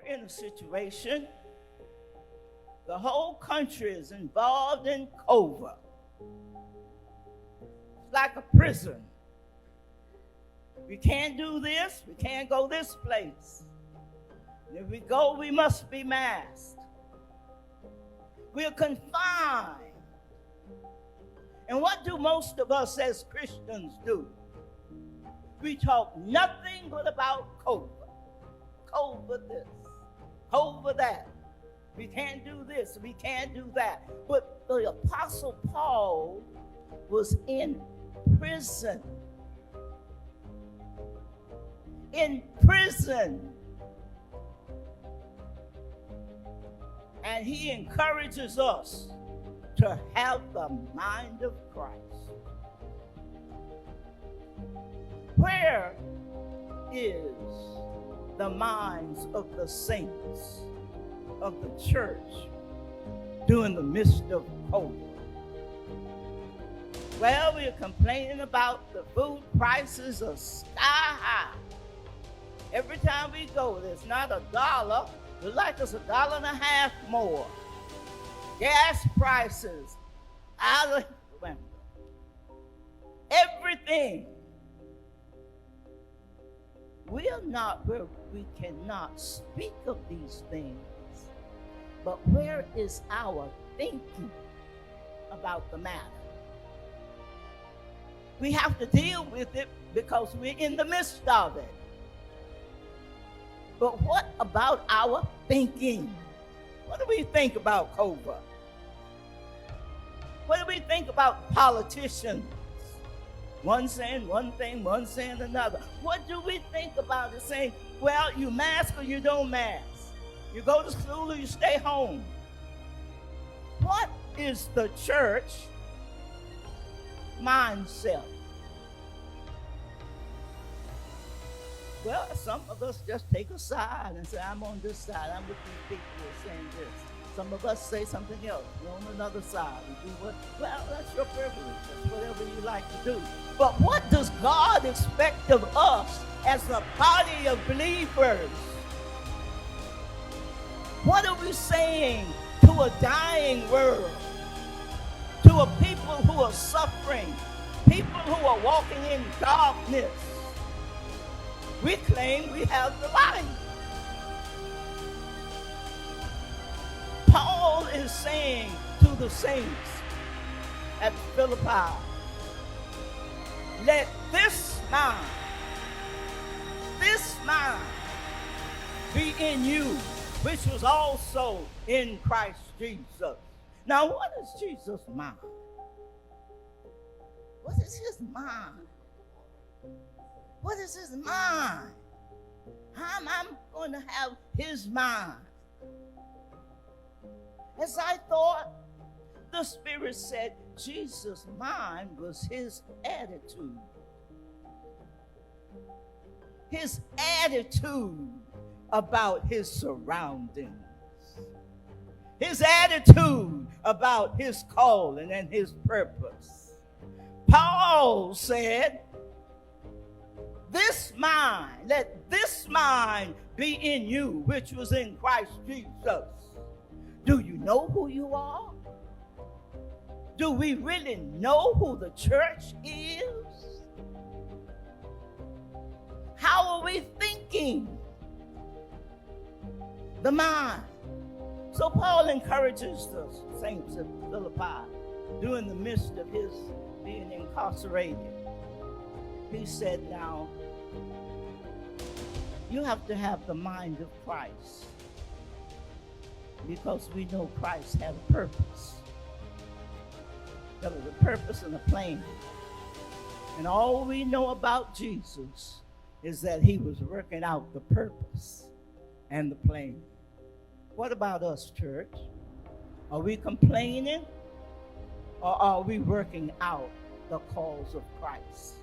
in a situation, the whole country is involved in COVID. It's like a prison. We can't do this, we can't go this place. And if we go, we must be masked. We're confined. And what do most of us as Christians do? We talk nothing but about COVID. COVID this, COVID that. We can't do this, we can't do that. But the Apostle Paul was in prison. In prison. And he encourages us to have the mind of Christ. Where is the minds of the saints of the church during the midst of COVID? Well, we're complaining about the food prices are sky high. Every time we go, there's not $1. It's like it's $1.50 more. Gas prices out of the window. Everything. We are not where we cannot speak of these things, but where is our thinking about the matter? We have to deal with it because we're in the midst of it. But what about our thinking? What do we think about COVID? What do we think about politicians? One saying one thing, one saying another. What do we think about it saying, well, you mask or you don't mask? You go to school or you stay home? What is the church mindset? Well, some of us just take a side and say, I'm on this side. I'm with these people who are saying this. Some of us say something else. We're on another side. We do what? Well, that's your privilege. That's whatever you like to do. But what does God expect of us as a body of believers? What are we saying to a dying world? To a people who are suffering? People who are walking in darkness? We claim we have the light. Paul is saying to the saints at Philippi, let this mind be in you, which was also in Christ Jesus. Now, what is Jesus' mind? What is his mind? What is his mind? How am I going to have his mind? As I thought, the Spirit said Jesus' mind was his attitude. His attitude about his surroundings. His attitude about his calling and his purpose. Paul said, this mind, let this mind be in you, which was in Christ Jesus. Do you know who you are? Do we really know who the church is? How are we thinking? The mind. So Paul encourages the saints of Philippi during the midst of his being incarcerated. He said, now, you have to have the mind of Christ, because we know Christ had a purpose. There was a purpose and a plan. And all we know about Jesus is that he was working out the purpose and the plan. What about us, church? Are we complaining, or are we working out the cause of Christ?